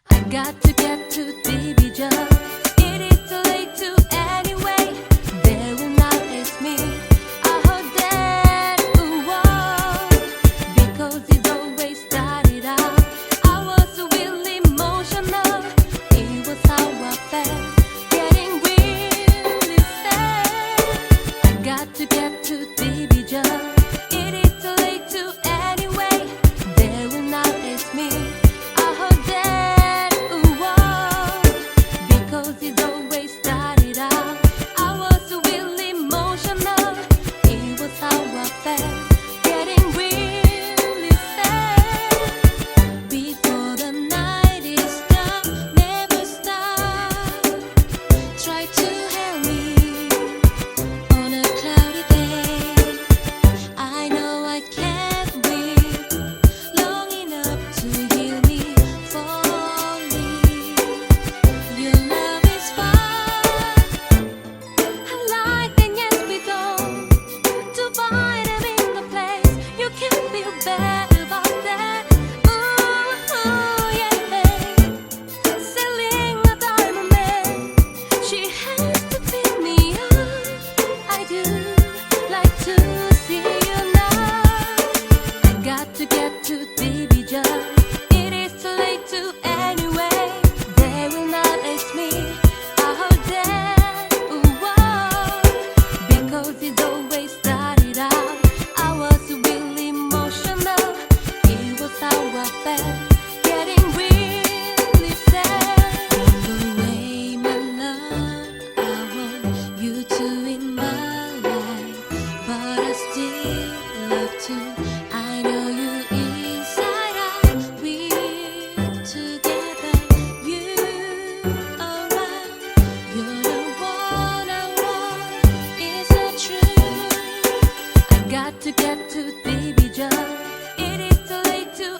I got to get to division. It is too late to anyway. They will not ask me. I heard that because it always started out. I was really emotional. It was how I felt, getting really sad. I got to get to division. It is too late to anyway. They will not ask me. I heard that because it always started out. I was really emotional. It was how I felt, getting really sad. Before the night is done, never stop. Try to help me on a cloudy day. I know I can't wait long enough to heal me falling. Your love is fine. I like and yes we don't. To find them in the place, you can feel bad about that. Ooh, yeah, babe. Selling a diamond man, she has to fill me up. I do like to see you now. I got to get to division. It is too late to anyway. They will not ask me. I heard that because it always started out. I was really emotional. It was how I felt, getting really sad. The way my love, I want you to in my life, but I still love to. I know you inside out. We're together, you around. You're the one I want. Is that true? I got to get to division. It is too late to